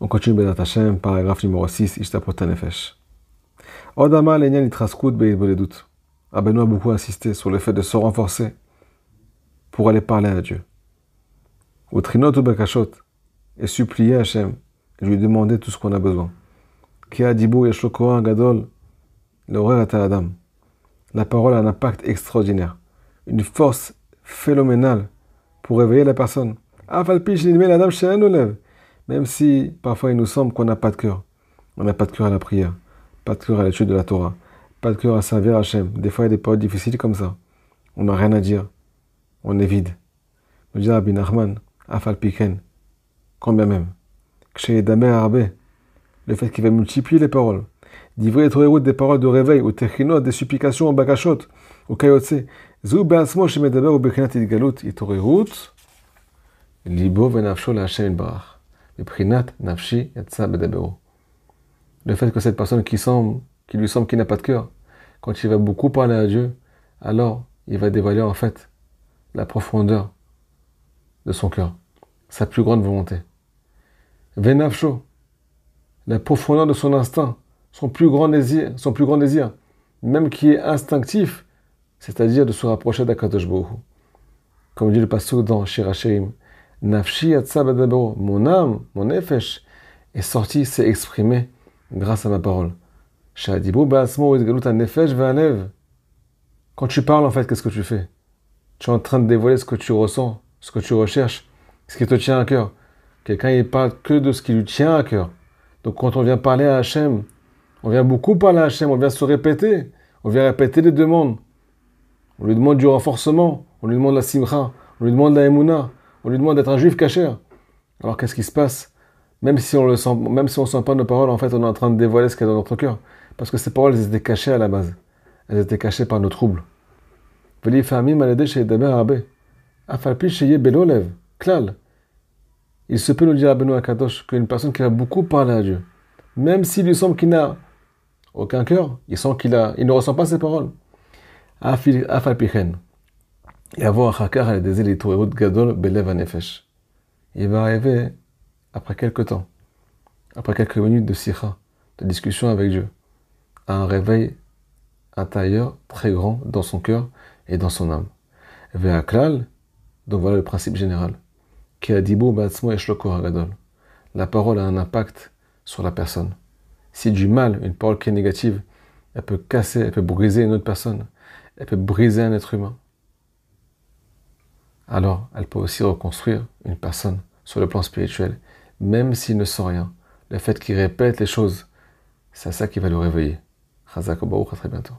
On continue Bezrat Hashem, paragraphe numéro 6, Ishtapot Nefesh. Odama Lenyan Itraskout Beidboledut. Rabbeinu a beaucoup insisté sur le fait de se renforcer pour aller parler à Dieu. Ou Trinot ou Bekashot, et supplier Hashem, et lui demander tout ce qu'on a besoin. Ki Adibou Yeshlokoa Gadol, l'horaire à Adam. La parole a un impact extraordinaire, une force phénoménale pour réveiller la personne. Même si parfois il nous semble qu'on n'a pas de cœur. On n'a pas de cœur à la prière, pas de cœur à l'étude de la Torah, pas de cœur à servir Hachem. Des fois il y a des périodes difficiles comme ça. On n'a rien à dire. On est vide. Nous dit Rabbi Nachman, Afal Piken, combien même. Ksheyedamer Arbe, le fait qu'il va multiplier les paroles. D'ivrer et des paroles de réveil, ou techinot, des supplications, ou bakashot, ou kayotse. Zou be'asmo shemedaber ou bechinat idgalut, itorerut, libo venafsho la Hashem barach. Bechinat nafshi yatsa bedabero. Le fait que cette personne qui lui semble qu'il n'a pas de cœur, quand il va beaucoup parler à Dieu, alors il va dévoiler en fait la profondeur de son cœur, sa plus grande volonté. Venafsho, la profondeur de son instinct, son plus grand désir, même qui est instinctif, c'est-à-dire de se rapprocher d'Akadosh Baruch Hu. Comme dit le pasuk dans Shir HaShirim, Nafshi yatsa bedabero, mon âme, mon nefesh, est sorti, s'est exprimé grâce à ma parole. Shadibu ba'asmo izgalut nefesh ve'alev. Quand tu parles, en fait, qu'est-ce que tu fais? Tu es en train de dévoiler ce que tu ressens, ce que tu recherches, ce qui te tient à cœur. Quelqu'un, il parle que de ce qui lui tient à cœur. Donc, quand on vient parler à Hachem, on vient beaucoup parler à Hachem, on vient se répéter, on vient répéter les demandes. On lui demande du renforcement, on lui demande la simcha, on lui demande la emuna, on lui demande d'être un juif kasher. Alors, qu'est-ce qui se passe? Même si on sent pas nos paroles, en fait, on est en train de dévoiler ce qu'il y a dans notre cœur. Parce que ces paroles, elles étaient cachées à la base. Elles étaient cachées par nos troubles. Il se peut nous dire à Benoît Akadosh qu'une personne qui va beaucoup parler à Dieu, même s'il lui semble qu'il n'a aucun cœur, il ne ressent pas ses paroles. Il va arriver, après quelques temps, après quelques minutes de sikha, de discussion avec Dieu, à un réveil intérieur très grand dans son cœur et dans son âme. Donc voilà le principe général. La parole a un impact sur la personne. Si du mal, une parole qui est négative, elle peut casser, elle peut briser une autre personne, elle peut briser un être humain, alors elle peut aussi reconstruire une personne sur le plan spirituel, même s'il ne sent rien. Le fait qu'il répète les choses, c'est ça qui va le réveiller. Chazak Baruch, à très bientôt.